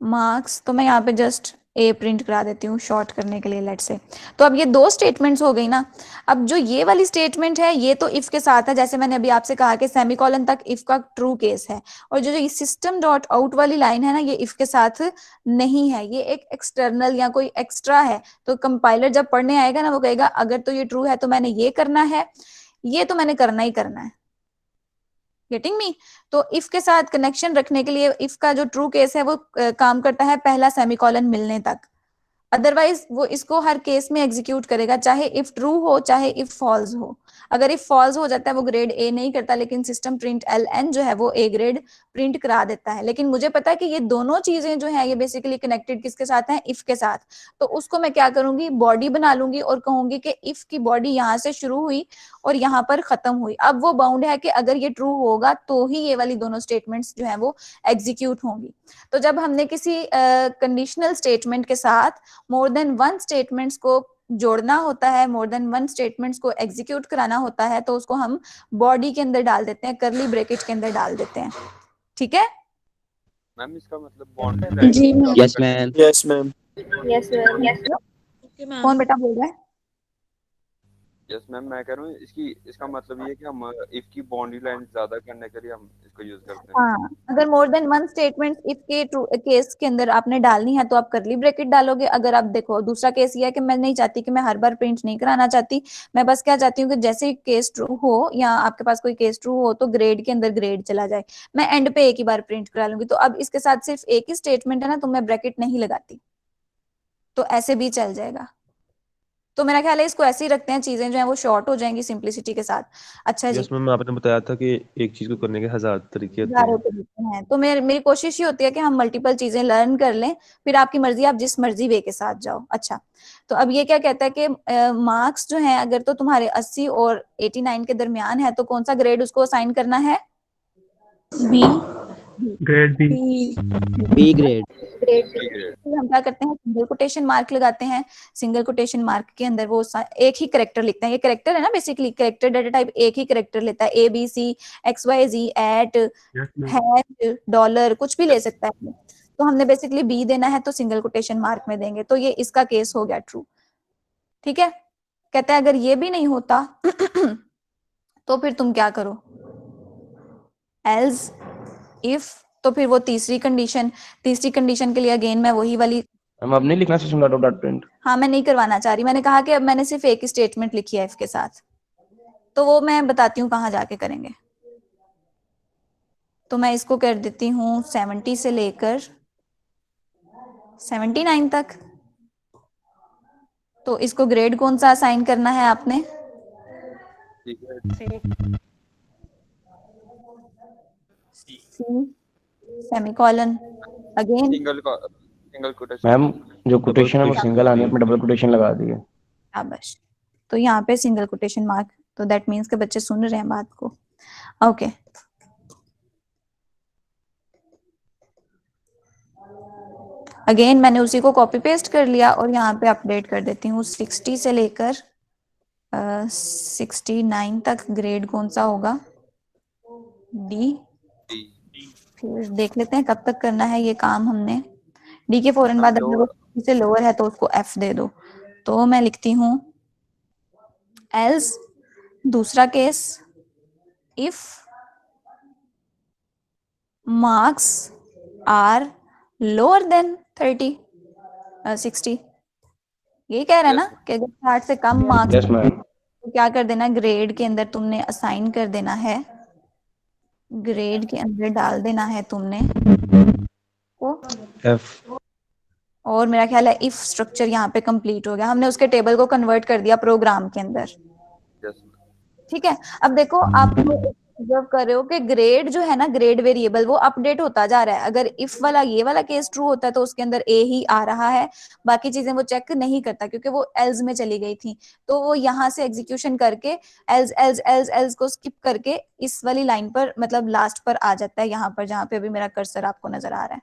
मार्क्स, तो मैं यहाँ पे जस्ट ए प्रिंट करा देती हूँ शॉर्ट करने के लिए, लेट से। तो अब ये दो स्टेटमेंट्स हो गई ना। अब जो ये वाली स्टेटमेंट है ये तो इफ के साथ है, जैसे मैंने अभी आपसे कहा कि सेमीकोलन तक इफ का ट्रू केस है, और जो ये सिस्टम डॉट आउट वाली लाइन है ना, ये इफ के साथ नहीं है, ये एक एक्सटर्नल या कोई एक्स्ट्रा है। तो कंपाइलर जब पढ़ने आएगा ना वो कहेगा अगर तो ये ट्रू है तो मैंने ये करना है, ये तो मैंने करना ही करना है। Getting me? तो इफ के साथ कनेक्शन रखने के लिए इफ का जो ट्रू केस है वो काम करता है पहला सेमीकोलन मिलने तक, अदरवाइज वो इसको हर केस में एग्जीक्यूट करेगा, चाहे इफ ट्रू हो चाहे इफ फॉल्स हो। अगर इफ फॉल्स हो जाता है वो ग्रेड ए नहीं करता, लेकिन सिस्टम प्रिंट ln जो है वो ए ग्रेड प्रिंट करा देता है। लेकिन मुझे पता है कि ये दोनों चीजें जो है ये बेसिकली कनेक्टेड किसके साथ हैं, इफ के साथ। तो उसको मैं क्या करूंगी, बॉडी बना लूंगी और कहूंगी कि इफ की बॉडी यहाँ से शुरू हुई और यहाँ पर खत्म हुई। अब वो बाउंड है कि अगर ये ट्रू होगा तो ही ये वाली दोनों स्टेटमेंट्स जो है वो एग्जीक्यूट होंगी। तो जब हमने किसी कंडीशनल स्टेटमेंट के साथ मोर देन वन स्टेटमेंट्स को जोड़ना होता है, मोर देन वन स्टेटमेंट्स को एग्जीक्यूट कराना होता है, तो उसको हम बॉडी के अंदर डाल देते हैं, करली ब्रैकेट के अंदर डाल देते हैं। ठीक है मैम इसका मतलब बॉन्ड जी ma'am. Yes ma'am. Yes ma'am. Yes ma'am. कौन बेटा बोल रहा है? यस मैम, मैं कह रहा हूँ इसका मतलब ये है कि हम इफ की बाउंड्री लाइन ज्यादा करने के लिए हम इसको यूज करते हैं। हाँ, अगर more than one statement if के केस के अंदर आपने डालनी है तो आप करली ब्रैकेट डालोगे। अगर आप देखो दूसरा केस ये है कि मैं नहीं चाहती कि मैं हर बार प्रिंट नहीं कराना चाहती, मैं बस क्या चाहती हूँ कि जैसे केस ट्रू हो या आपके पास कोई केस ट्रू हो तो ग्रेड के अंदर ग्रेड चला जाए, मैं एंड पे एक ही बार प्रिंट करा लूंगी। तो अब इसके साथ सिर्फ एक ही स्टेटमेंट है ना, तो मैं ब्रैकेट नहीं लगाती, तो ऐसे भी चल जाएगा। तो मेरा ख्याल है इसको ऐसे ही रखते हैं, चीजें जो है वो शॉर्ट हो जाएंगी सिंप्लिसिटी के साथ। अच्छा जी, यस मैम, आपने बताया था कि एक चीज को करने के 1000 तरीके होते हजारों हैं। तरीके हैं, तो मेरी कोशिश ये होती है कि हम मल्टीपल चीजें लर्न कर लें, फिर आपकी मर्जी, आप जिस मर्जी वे के साथ जाओ। अच्छा, तो अब ये क्या कहता है कि मार्क्स जो हैं अगर तो तुम्हारे 80 और 89 के दरमियान है तो कौन सा ग्रेड उसको असाइन करना है? B. Grade B. B grade. Grade हम क्या करते हैं, सिंगल कोटेशन मार्क लगाते हैं। सिंगल कोटेशन मार्क के अंदर वो एक ही करेक्टर लिखते हैं, ये करेक्टर है ना बेसिकली, करेक्टर डाटा टाइप एक ही करेक्टर लेता है, A B C X Y Z at hash dollar कुछ भी ले सकता है। तो हमने बेसिकली बी देना है तो सिंगल कोटेशन मार्क में देंगे, तो ये इसका केस हो गया ट्रू। ठीक है, कहते हैं अगर ये भी नहीं होता तो फिर तुम क्या करो, एल्स इफ, तो फिर वो तीसरी कंडीशन के लिए अगेन मैं वही वाली, हम अब नहीं लिखना system.out.print। हाँ मैं नहीं करवाना चाह रही, मैंने कहा कि अब मैंने सिर्फ एक ही स्टेटमेंट लिखी है इफ के साथ, तो वो मैं बताती हूँ कहाँ जाके करेंगे। तो मैं इसको कर देती हूँ 70 से लेकर 79 तक। तो इसको ग्रेड कौन सा असाइन करना है आपने? Semicolon again. Single quotation. Ma'am जो कोटेशन है वो सिंगल आने में डबल कोटेशन लगा दिए। बस, तो यहाँ पे सिंगल कोटेशन मार्क, तो दैट मीन्स के बच्चे सुन रहे हैं बात को। ओके, अगेन मैंने उसी को कॉपी पेस्ट कर लिया और यहाँ पे अपडेट कर देती हूँ 60 से लेकर 69 तक ग्रेड कौन सा होगा? डी। फिर देख लेते हैं कब तक करना है ये काम हमने। डी के फौरन बाद अगर वो 60 से लोअर है तो उसको एफ दे दो। तो मैं लिखती हूँ एल्स, दूसरा case, if marks are lower than 60, यही कह रहा है ना कि अगर 60 से कम मार्क्स यस मैम। तो क्या कर देना, ग्रेड के अंदर तुमने असाइन कर देना है, ग्रेड के अंदर डाल देना है तुमने को एफ। और मेरा ख्याल है इफ स्ट्रक्चर यहाँ पे कंप्लीट हो गया, हमने उसके टेबल को कन्वर्ट कर दिया प्रोग्राम के अंदर। ठीक है, अब देखो आप ऑब्जर्व कर रहे हो कि ग्रेड जो है ना, ग्रेड वेरिएबल वो अपडेट होता जा रहा है। अगर इफ वाला ये वाला केस ट्रू होता है तो उसके अंदर ए ही आ रहा है, बाकी चीजें वो चेक नहीं करता क्योंकि वो एल्स में चली गई थी। तो वो यहाँ से एग्जीक्यूशन करके एल्स एल्स एल्स एल्स को स्किप करके इस वाली लाइन पर, मतलब लास्ट पर आ जाता है, यहाँ पर जहाँ पे अभी मेरा कर्सर आपको नजर आ रहा है।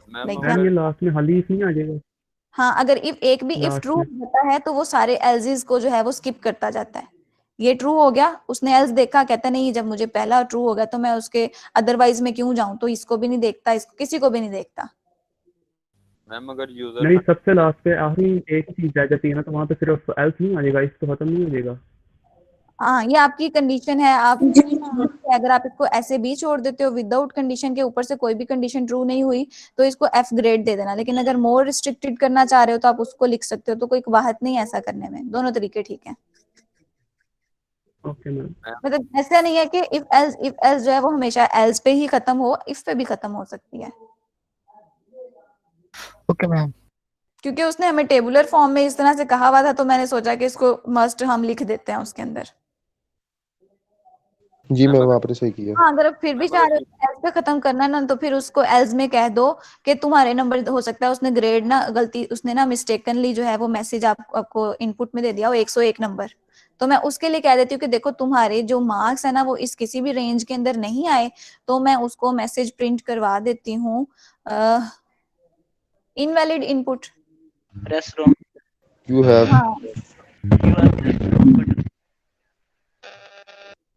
मैम ये लास्ट में खाली इफ नहीं आ जाएगा? हाँ, अगर इफ एक भी इफ ट्रू होता है तो वो सारे एल्सेस को जो है वो स्किप करता जाता है। ये ट्रू हो गया, उसने एल्स देखा, कहता नहीं जब मुझे पहला ट्रू हो गया तो मैं उसके अदरवाइज में क्यों जाऊं, तो इसको भी नहीं देखता, इसको किसी को भी नहीं देखता। मैम अगर यूजर नहीं, सबसे लास्ट पे आखिरी एक चीज रह जाती है ना, तो वहां पे सिर्फ एल्स नहीं आ जाएगा, इफ तो खत्म नहीं हो जाएगा। हाँ, ये आपकी कंडीशन है, आप अगर आप इसको ऐसे भी छोड़ देते हो विदाउट कंडीशन के, ऊपर से कोई भी कंडीशन ट्रू नहीं हुई तो इसको एफ ग्रेड दे देना। लेकिन अगर मोर रिस्ट्रिक्टेड करना चाह रहे हो तो आप उसको लिख सकते हो, तो कोई वाहत नहीं है ऐसा करने में, दोनों तरीके ठीक है। Okay ma'am. मतलब ऐसा नहीं है कि इफ एल्स जो है वो हमेशा एल्स पे ही खत्म हो, इफ पे भी खत्म हो सकती है। Okay ma'am. क्योंकि उसने हमें टेबुलर फॉर्म में इस तरह से कहा हुआ था तो मैंने सोचा कि इसको मस्ट हम लिख देते हैं उसके अंदर। जी मैम आपने सही किया। हाँ, अगर आप फिर भी चाह रहे हो एल्स पे खत्म करना ना, तो फिर उसको एल्स में कह दो कि तुम्हारे नंबर, हो सकता है उसने ग्रेड ना गलती, उसने ना मिस्टेकनली जो है वो मैसेज आपको इनपुट में दे दिया हो 101 नंबर, तो मैं उसके लिए कह देती हूँ कि देखो तुम्हारे जो मार्क्स है ना वो इस किसी भी रेंज के अंदर नहीं आए, तो मैं उसको मैसेज प्रिंट करवा देती हूँ invalid input. You have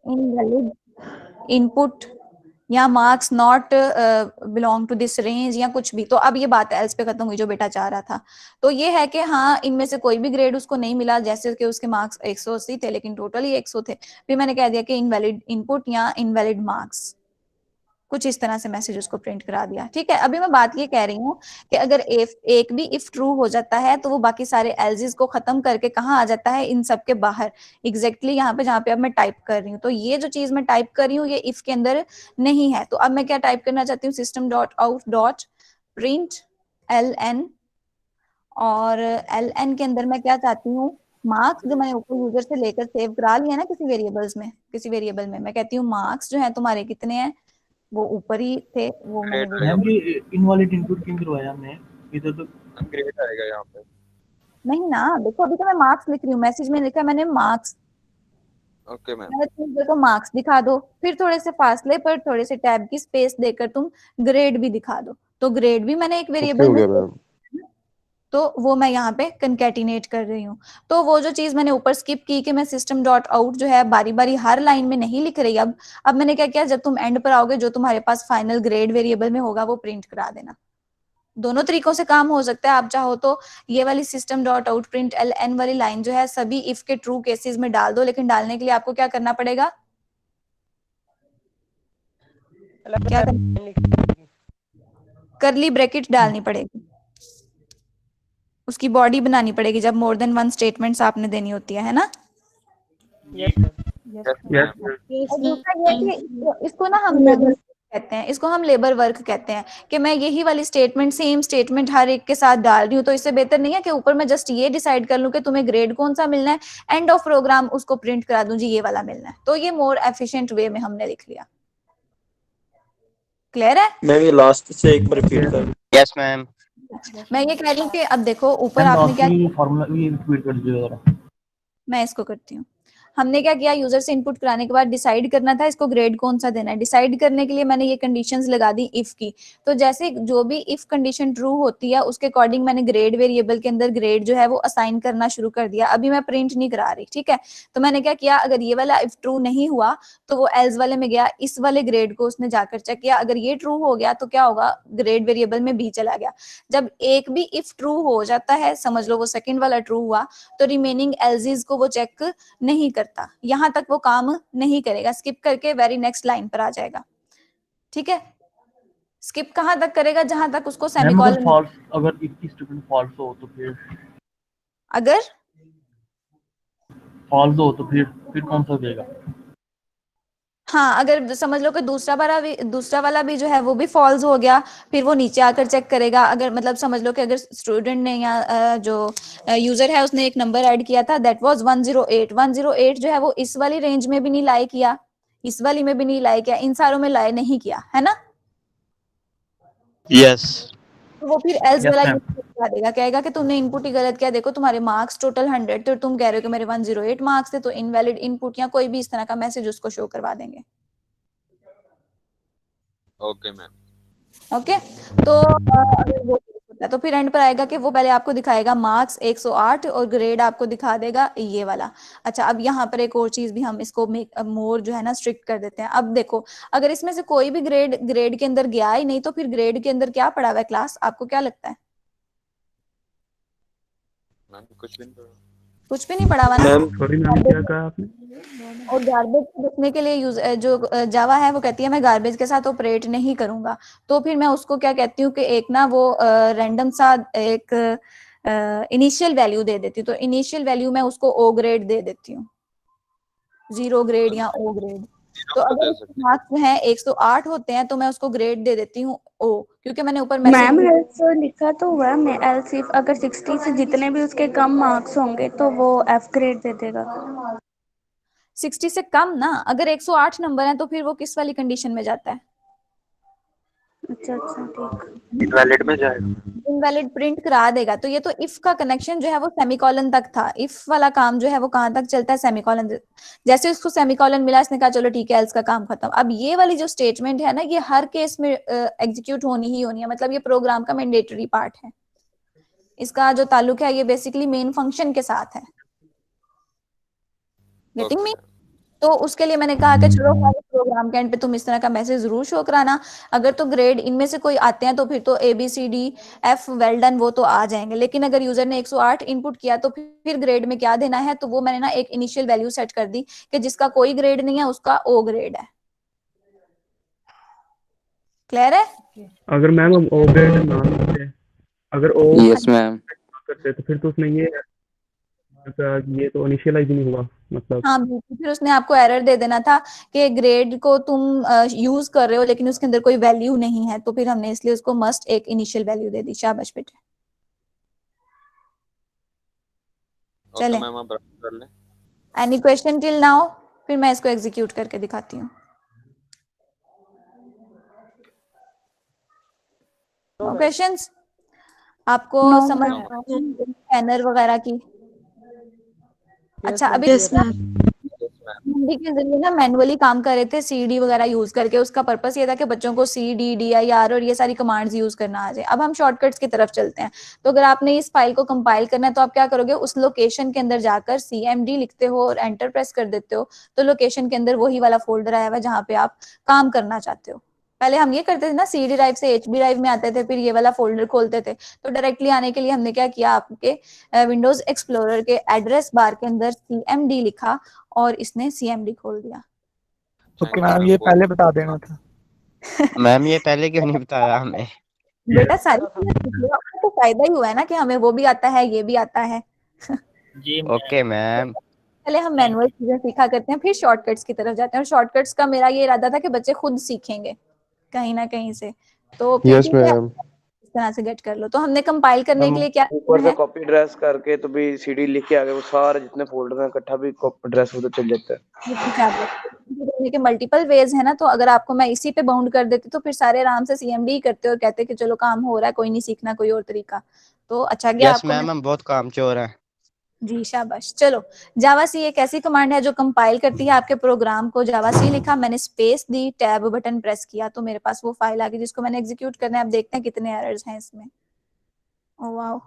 invalid input या marks not belong to this range या कुछ भी। तो अब ये बात एल्स पे खत्म हुई जो बेटा चाह रहा था। तो ये है कि हाँ, इनमें से कोई भी ग्रेड उसको नहीं मिला, जैसे कि उसके मार्क्स 180 थे लेकिन टोटल ही 100 थे, फिर मैंने कह दिया कि इनवैलिड इनपुट या इनवैलिड मार्क्स, कुछ इस तरह से मैसेज उसको प्रिंट करा दिया। ठीक है, अभी मैं बात ये कह रही हूँ कि अगर एक भी इफ ट्रू हो जाता है तो वो बाकी सारे एल्सेस को खत्म करके कहाँ आ जाता है, इन सब के बाहर, एग्जैक्टली यहाँ पे जहाँ पे अब मैं टाइप कर रही हूँ। तो ये जो चीज मैं टाइप कर रही हूँ ये इफ के अंदर नहीं है, तो अब मैं क्या टाइप करना चाहती हूँ, system.out.println और एल एन के अंदर मैं क्या चाहती हूँ, मार्क्स जो मैंने ऊपर यूजर से लेकर सेव करा लिया ना किसी वेरिएबल्स में, किसी वेरिएबल में, मैं कहती हूँ मार्क्स जो है तुम्हारे कितने हैं, वो ऊपर ही थे, वो मैंने ग्रेड मैम ये इनवैलिड इनपुट क्यों करवाया हमने इधर तो? ग्रेड आएगा यहाँ पे। नहीं ना, देखो अभी तो मैं मार्क्स लिख रही हूँ, मैसेज में लिखा मैंने मार्क्स। Okay ma'am. मैंने तुम देखो मार्क्स दिखा दो, फिर थोड़े से फासले पर थोड़े से टैब की स्पेस देकर तुम ग्रेड भी दिखा दो, तो ग्रेड भी मैंने एक ओके वेरिएबल हो में, गया मैम। तो वो मैं यहाँ पे कंकैटिनेट कर रही हूँ। तो वो जो चीज मैंने ऊपर स्किप की कि मैं सिस्टम डॉट आउट जो है बारी बारी हर लाइन में नहीं लिख रही, अब मैंने क्या किया, जब तुम एंड पर आओगे जो तुम्हारे पास फाइनल ग्रेड वेरिएबल में होगा वो प्रिंट करा देना। दोनों तरीकों से काम हो सकता है, आप चाहो तो ये वाली system dot out print L N वाली लाइन जो है सभी इफ के ट्रू केसेस में डाल दो, लेकिन डालने के लिए आपको क्या करना पड़ेगा, क्या करली ब्रैकेट डालनी पड़ेगी, उसकी बॉडी बनानी पड़ेगी जब मोर देन वन स्टेटमेंट्स आपने देनी होती है ना। और दूसरा ये कि इसको ना हम लेबर कहते हैं, इसको हम लेबर वर्क कहते हैं, कि मैं यही वाली स्टेटमेंट सेम स्टेटमेंट हर एक के साथ डाल रही हूँ, तो इससे बेहतर नहीं है कि ऊपर मैं जस्ट ये डिसाइड कर लूँ कि तुम्हें ग्रेड कौन सा मिलना है, एंड ऑफ प्रोग्राम उसको प्रिंट करा दूं जी ये वाला मिलना है, तो ये मोर एफिशिएंट वे में हमने लिख लिया। क्लियर है? मैं ये लास्ट से एक बार रिपीट कर। Yes ma'am. मैं ये कह रही हूँ कि अब देखो ऊपर आपने क्या, फार्मूला भी रिपीट कर दीजिए जरा। मैं इसको करती हूँ, हमने क्या किया, यूजर से इनपुट कराने के बाद डिसाइड करना था इसको ग्रेड कौन सा देना है, डिसाइड करने के लिए मैंने ये कंडीशंस लगा दी इफ की, तो जैसे जो भी इफ कंडीशन ट्रू होती है उसके अकॉर्डिंग मैंने ग्रेड वेरिएबल के अंदर ग्रेड जो है वो असाइन करना शुरू कर दिया। अभी मैं प्रिंट नहीं करा रही, ठीक है, तो मैंने क्या किया, अगर ये वाला इफ ट्रू नहीं हुआ तो वो एल्स वाले में गया, इस वाले ग्रेड को उसने जाकर चेक किया, अगर ये ट्रू हो गया तो क्या होगा, ग्रेड वेरिएबल में बी चला गया। जब एक भी इफ ट्रू हो जाता है, समझ लो वो सेकंड वाला ट्रू हुआ, तो रिमेनिंग एल्सिस को वो चेक नहीं करता, यहां तक वो काम नहीं करेगा, स्किप करके वेरी नेक्स्ट लाइन पर आ जाएगा। ठीक है, स्किप कहां तक करेगा, जहां तक उसको सेमीकोलन, फॉल्स, अगर एक ही स्टेटमेंट फॉल्स हो तो फिर, अगर फॉल्स हो तो फिर कौन सा देगा? हाँ, अगर समझ लो कि दूसरा वाला भी जो है वो भी फॉल्स हो गया, फिर वो नीचे आकर चेक करेगा। अगर मतलब समझ लो कि अगर स्टूडेंट ने या जो यूजर है उसने एक नंबर ऐड किया था, दैट वाज 108 जो है वो इस वाली रेंज में भी नहीं लाई किया, इस वाली में भी नहीं लाई किया, इन सारों में लाई नहीं किया, है ना। यस। तो वो फिर एल्स वाला यूज करवा देगा, कहेगा कि तुमने इनपुट ही गलत किया, देखो तुम्हारे मार्क्स टोटल 100 थे, तुम कह रहे हो कि मेरे 108 मार्क्स थे, तो इनवैलिड इनपुट या कोई भी इस तरह का मैसेज उसको शो करवा देंगे। Okay ma'am. ओके, तो अगर वो होता है तो फिर एंड पर आएगा कि वो पहले आपको दिखाएगा मार्क्स 108 और ग्रेड आपको दिखा देगा ये वाला। अच्छा, अब यहाँ पर एक और चीज भी हम इसको मोर जो है ना स्ट्रिक्ट कर देते हैं। अब देखो, अगर इसमें से कोई भी ग्रेड के अंदर गया ही नहीं, तो फिर ग्रेड के अंदर क्या पड़ा हुआ है क्लास, आपको क्या लगता है? मैम कुछ भी नहीं पढ़ा। कुछ भी नहीं पड़ा हुआ ना। सॉरी मैम, क्या कहा आपने? और गार्बेज को देखने के लिए जो जावा है वो कहती है मैं गार्बेज के साथ ऑपरेट नहीं करूंगा, तो फिर मैं उसको क्या कहती हूँ कि एक ना वो रैंडम सा एक इनिशियल वैल्यू दे देती हूँ, तो इनिशियल वैल्यू मैं उसको ओ ग्रेड दे देती हूँ, 0 ग्रेड या ओ ग्रेड। तो अगर मार्क्स हैं 108 होते हैं तो मैं उसको ग्रेड दे देती हूँ ओ, क्योंकि मैंने ऊपर मैम मैसेज एल्स लिखा तो हुआ है, एल्स इफ अगर 60 से जितने भी उसके कम मार्क्स होंगे तो वो एफ ग्रेड दे देगा। 60 से कम ना, अगर 108 नंबर है तो फिर वो किस वाली कंडीशन में जाता है? अच्छा ठीक, इनवैलिड में जाएगा, इनवैलिड प्रिंट करा देगा। तो ये तो इफ का कनेक्शन जो है वो सेमीकोलन तक था, इफ वाला काम जो है वो कहां तक चलता है, सेमीकोलन। जैसे उसको सेमीकोलन मिला, इसने कहा चलो ठीक है एल्स का काम खत्म। अब ये वाली जो स्टेटमेंट है ना, ये हर केस में एग्जीक्यूट होनी ही होनी है, मतलब ये प्रोग्राम का मैंडेटरी पार्ट है, इसका जो ताल्लुक है ये बेसिकली मेन फंक्शन के साथ है। Getting me? तो उसके लिए मैंने कहा कि चलो प्रोग्राम के एंड पे तुम इस तरह का मैसेज जरूर शो कराना। अगर तो ग्रेड इनमें से कोई आते हैं तो फिर तो ABCDF वेल डन वो तो आ जाएंगे, लेकिन अगर यूजर ने 108 इनपुट किया तो फिर ग्रेड में क्या देना है, तो वो मैंने ना एक इनिशियल वैल्यू सेट कर दी कि जिसका कोई ग्रेड नहीं है उसका O ग्रेड है। क्लियर है? अगर मैम हम ओ ग्रेड ना करते, अगर ओ यस मैम। करते तो फिर तो उसमें ये तो इनिशियलाइज नहीं हुआ मतलब। हाँ बिल्कुल, फिर उसने आपको एरर दे देना था कि ग्रेड को तुम यूज कर रहे हो लेकिन उसके अंदर कोई वैल्यू नहीं है, तो फिर हमने इसलिए उसको मस्ट एक इनिशियल वैल्यू दे दी। शाबाश बेटे। चलें, मैम आप रन कर लें। Any question till now? फिर मैं इसको एग्जीक्यूट करके दिखाती हूँ। Know questions? आपको No, समझ ma'am. स्कैनर वगैरह की? अच्छा, अभी हिंदी के जरिए ना मैनुअली काम कर रहे थे सीडी वगैरह यूज करके। उसका पर्पस ये था कि बच्चों को सीडी, DIR और ये सारी कमांड्स यूज करना आ जाए। अब हम शॉर्टकट्स की तरफ चलते हैं। तो अगर आपने इस फाइल को कंपाइल करना है तो आप क्या करोगे, उस लोकेशन के अंदर जाकर CMD लिखते हो और एंटर प्रेस कर देते हो, तो लोकेशन के अंदर वही वाला फोल्डर आया हुआ है जहाँ पे आप काम करना चाहते हो। पहले हम ये करते थे ना, CD ड्राइव से HB ड्राइव में आते थे, फिर ये वाला फोल्डर खोलते थे। तो डायरेक्टली आने के लिए हमने क्या किया, आपके विंडोज एक्सप्लोरर के एड्रेस बार के अंदर CMD लिखा और इसने CMD खोल दिया। ओके मैम, ये पहले बता देना था। मैम ये पहले क्यों नहीं बताया हमें? बेटा सारी चीजें सीख लो, आपको तो फायदा ही हुआ है ना कि हमें वो भी आता है, ये भी आता है। Okay ma'am. पहले हम मैनुअल चीजें सीखा करते हैं, फिर शॉर्टकट्स की तरफ जाते हैं। और शॉर्टकट्स का मेरा ये इरादा था कि बच्चे खुद सीखेंगे कहीं ना कहीं से। तो यस ठीक है, मैम। इस तरह से गेट कर लो। तो हमने कंपाइल करने हम के लिए क्या ऊपर करना से है, कॉपी ड्रेस करके तो भी CD लिख के आ गए, वो सारे जितने फोल्डर हैं इकट्ठा भी कॉपी ड्रेस उधर चल जाता है। के मल्टीपल वेज है ना। तो अगर आपको मैं इसी पे बाउंड कर देती तो फिर सारे आराम से CMD ही करते और कहते कि चलो काम हो रहा है, कोई नहीं सीखना कोई और तरीका। तो अच्छा गया यस आपको मैम, हम बहुत कामचोर हैं। जी शाबाश। चलो, जावा सी एक ऐसी कमांड है जो कंपाइल करती है आपके प्रोग्राम को। जावा सी लिखा, मैंने स्पेस दी, टैब बटन प्रेस किया तो मेरे पास वो फाइल आ गई जिसको मैंने एग्जीक्यूट करना है। अब देखते हैं कितने एरर्स हैं इसमें। ओह वाओ,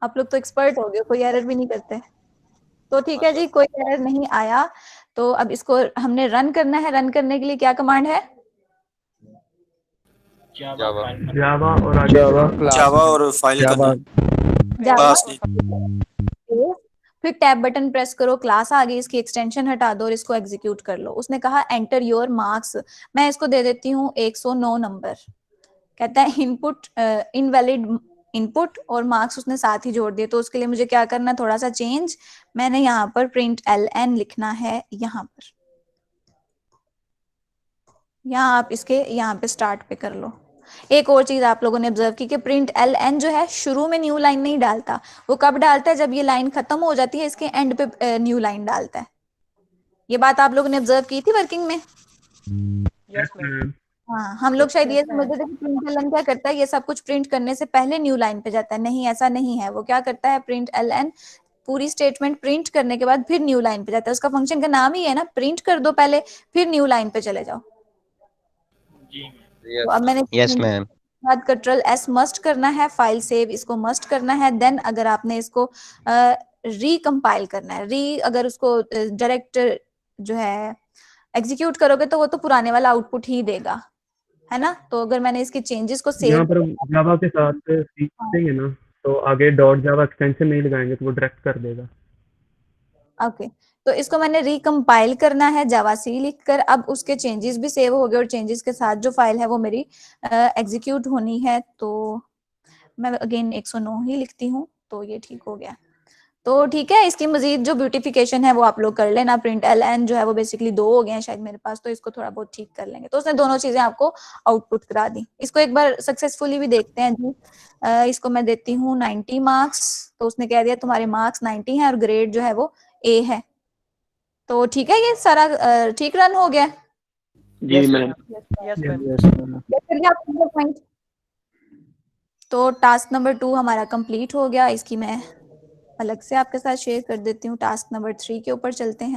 आप लोग तो एक्सपर्ट हो गए, कोई एरर भी नहीं करते। तो ठीक है जी, कोई एरर नहीं आया। तो अब इसको हमने रन करना है। रन करने के लिए क्या कमांड है? जावा और आगे जावा और फाइल का नाम जावा, क्लास नेम। फिर टैब बटन प्रेस करो, क्लास आ गई, इसकी एक्सटेंशन हटा दो और इसको एग्जीक्यूट कर लो। उसने कहा एंटर योर मार्क्स, मैं इसको दे देती हूँ 109 नंबर। कहता है इनपुट इनवैलिड इनपुट और मार्क्स उसने साथ ही जोड़ दिए। तो उसके लिए मुझे क्या करना है, थोड़ा सा चेंज। मैंने यहाँ पर प्रिंट LN लिखना है, यहाँ पर, यहाँ आप इसके यहाँ पे स्टार्ट पे कर लो। एक और चीज आप लोगों ने ऑब्जर्व की कि प्रिंट LN जो है शुरू में न्यू लाइन नहीं डालता, वो कब डालता है, जब ये लाइन खत्म हो जाती है इसके एंड पे न्यू लाइन डालता है। ये बात आप लोगों ने ऑब्जर्व की थी वर्किंग में? हाँ, हम लोग शायद ये समझते थे कि प्रिंट LN क्या करता है, ये सब कुछ प्रिंट करने से पहले न्यू लाइन पे जाता है। नहीं, ऐसा नहीं है। वो क्या करता है, प्रिंट LN पूरी स्टेटमेंट प्रिंट करने के बाद फिर न्यू लाइन पे जाता है। उसका फंक्शन का नाम ही है ना, प्रिंट कर दो पहले फिर न्यू लाइन पे चले जाओ। तो अब मैंने यस मैम। बाद Ctrl+S मस्ट करना है, फाइल सेव इसको मस्ट करना है। देन अगर आपने इसको रिकम्पाइल करना है, अगर उसको डायरेक्ट जो है एग्जीक्यूट करोगे तो वो तो पुराने वाला आउटपुट ही देगा, है ना। तो अगर मैंने इसकी चेंजेस को यहाँ सेव, पर जावा के साथ सीखेंगे ना, तो आगे डॉट जावा एक्सटेंशन नहीं लगाएंगे तो वो डायरेक्ट कर देगा। ओके, तो इसको मैंने रिकम्पाइल करना है जावा सी लिखकर। अब उसके चेंजेस भी सेव हो गए और चेंजेस के साथ जो फाइल है वो मेरी एग्जीक्यूट होनी है। तो मैं अगेन 109 ही लिखती हूँ, तो ये ठीक हो गया। तो ठीक है, इसकी मजीद जो ब्यूटिफिकेशन है वो आप लोग कर लेना। प्रिंट LN जो है वो बेसिकली 2 हो गए हैं शायद मेरे पास, तो इसको थोड़ा बहुत ठीक कर लेंगे। तो उसने दोनों चीजें आपको आउटपुट करा दी। इसको एक बार सक्सेसफुली भी देखते हैं जी। इसको मैं देती हूँ 90 मार्क्स, तो उसने कह दिया तुम्हारे मार्क्स 90 हैं और ग्रेड जो है वो A है। तो ठीक है, ये सारा ठीक रन हो गया। जी मैम। तो टास्क नंबर 2 हमारा कंप्लीट हो गया। इसकी मैं अलग से आपके साथ शेयर कर देती हूँ। टास्क नंबर 3 के ऊपर चलते हैं।